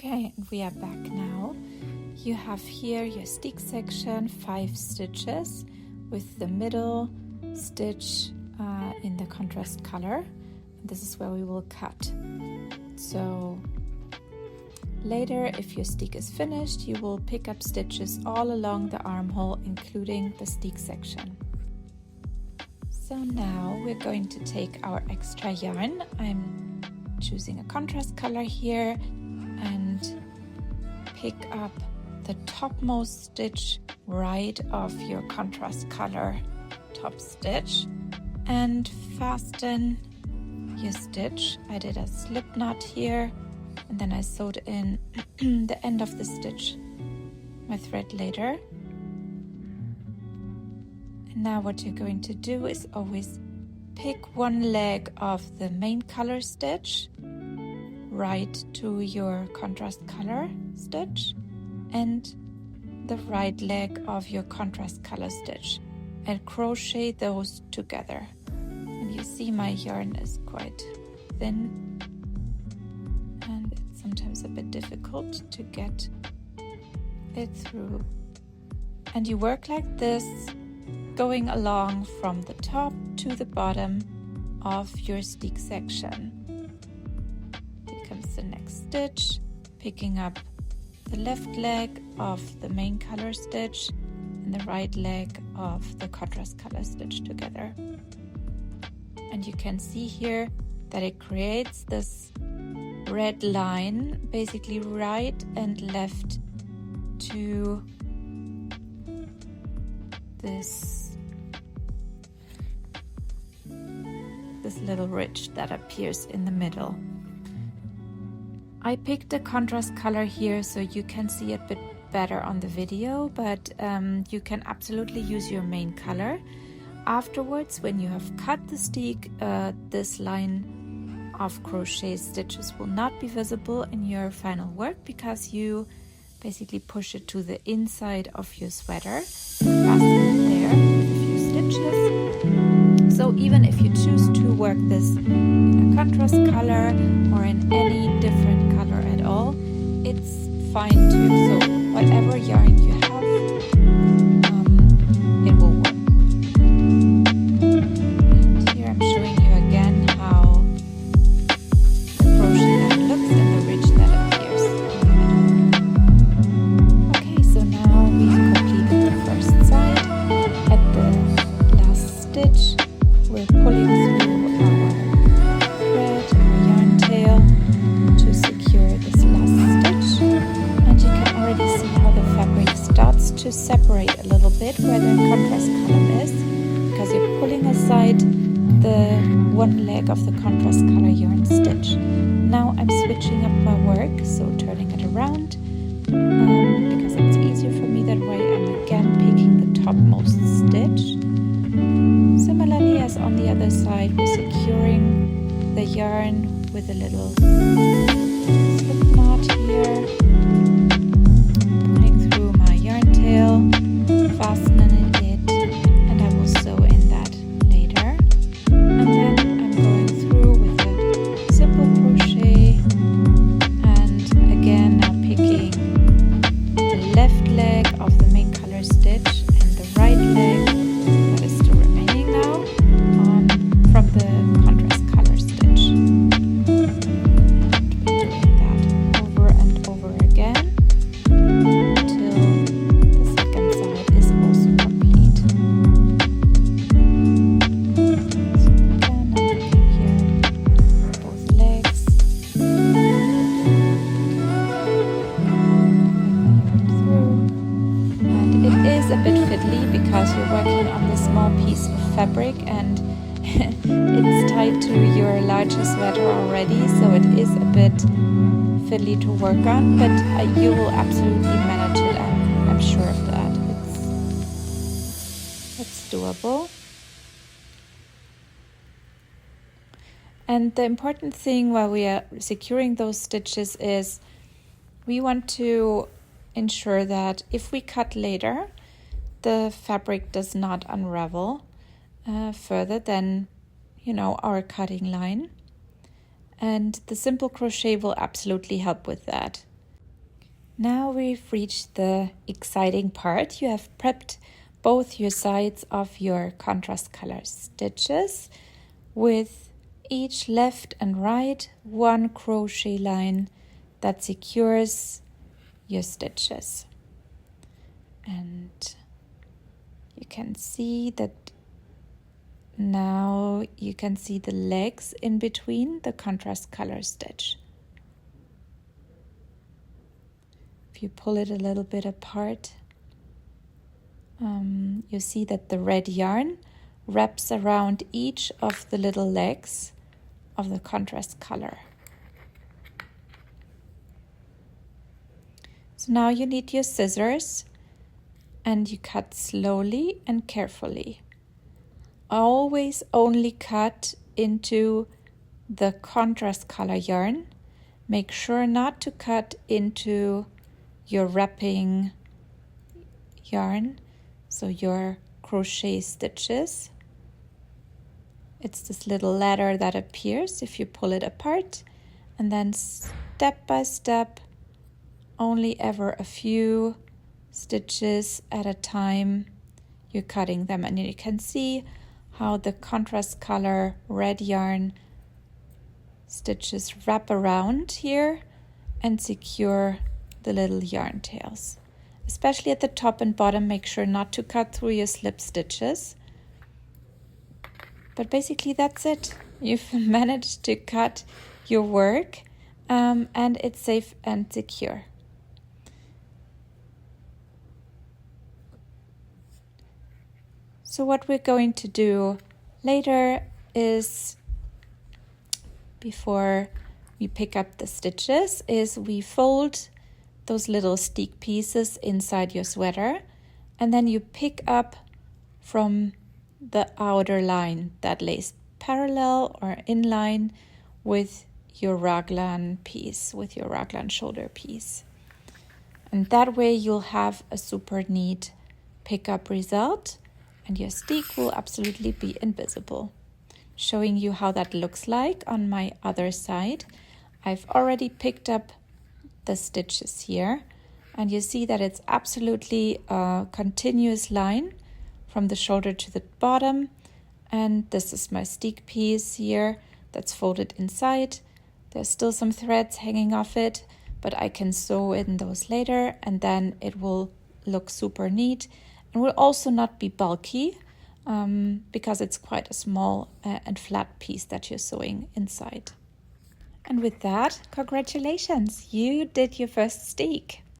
Okay, and we are back now. You have here your Steek section, 5 stitches with the middle stitch in the contrast color. This is where we will cut. So later, if your Steek is finished, you will pick up stitches all along the armhole, including the Steek section. So now we're going to take our extra yarn. I'm choosing a contrast color here and pick up the topmost stitch right of your contrast color top stitch and fasten your stitch. I did a slip knot here and then I sewed in the end of the stitch, my thread later. And now what you're going to do is always pick one leg of the main color stitch right to your contrast color stitch and the right leg of your contrast color stitch and crochet those together. And you see my yarn is quite thin and it's sometimes a bit difficult to get it through. And you work like this, going along from the top to the bottom of your Steek section. Here comes the next stitch, picking up the left leg of the main color stitch and the right leg of the contrast color stitch together. And you can see here that it creates this red line, basically right and left to this little ridge that appears in the middle. I picked a contrast color here so you can see it a bit better on the video, but you can absolutely use your main color. Afterwards, when you have cut the Steek, this line of crochet stitches will not be visible in your final work because you basically push it to the inside of your sweater, fasten it there with a few stitches. So even if you choose to work this in a contrast color or in any different color at all, it's fine too. So whatever yarn you have, it will work. And here I'm showing you again how the crochet line looks and the ridge that appears in the middle. Okay, so now we've completed the first side. At the last stitch, we're pulling through our thread, our yarn tail to secure this last stitch. And you can already see how the fabric starts to separate a little bit where the contrast column is, because you're pulling aside the one leg of the contrast color yarn stitch. Now I'm switching up my work, so turning it around because it's easier for me that way. I'm again picking the topmost stitch. Similarly as on the other side, we're securing the yarn with a little slip knot here, pulling through my yarn tail, fastening it, and I will sew in that later. And then I'm going through with a simple crochet, and again now picking the left leg of the main color stitch and the right leg that is still remaining now from the contrast color stitch. And we're doing that over and over again until the second side is also complete. So again, I'm picking here both legs, pulling the yarn through, and it is a bit fiddly because you're working on this small piece of fabric and it's tied to your larger sweater already, so it is a bit fiddly to work on, but you will absolutely manage it. I'm sure of that. It's doable. And the important thing while we are securing those stitches is we want to ensure that if we cut later, the fabric does not unravel further than our cutting line, and the simple crochet will absolutely help with that. Now we've reached the exciting part. You have prepped both your sides of your contrast color stitches with each left and right one crochet line that secures your stitches. And you can see that now you can see the legs in between the contrast color stitch. If you pull it a little bit apart, you see that the red yarn wraps around each of the little legs of the contrast color. So now you need your scissors and you cut slowly and carefully. Always only cut into the contrast color yarn. Make sure not to cut into your wrapping yarn, so your crochet stitches. It's this little ladder that appears if you pull it apart, and then step by step, only ever a few stitches at a time, you're cutting them. And you can see how the contrast color red yarn stitches wrap around here and secure the little yarn tails. Especially at the top and bottom, make sure not to cut through your slip stitches. But basically that's it. You've managed to cut your work and it's safe and secure. So what we're going to do later is, before we pick up the stitches, is we fold those little Steek pieces inside your sweater, and then you pick up from the outer line that lays parallel or in line with your raglan piece, with your raglan shoulder piece. And that way you'll have a super neat pickup result, and your Steek will absolutely be invisible. Showing you how that looks like on my other side. I've already picked up the stitches here, and you see that it's absolutely a continuous line from the shoulder to the bottom. And this is my Steek piece here that's folded inside. There's still some threads hanging off it, but I can sew in those later, and then it will look super neat and will also not be bulky because it's quite a small and flat piece that you're sewing inside. And with that, congratulations, you did your first Steek.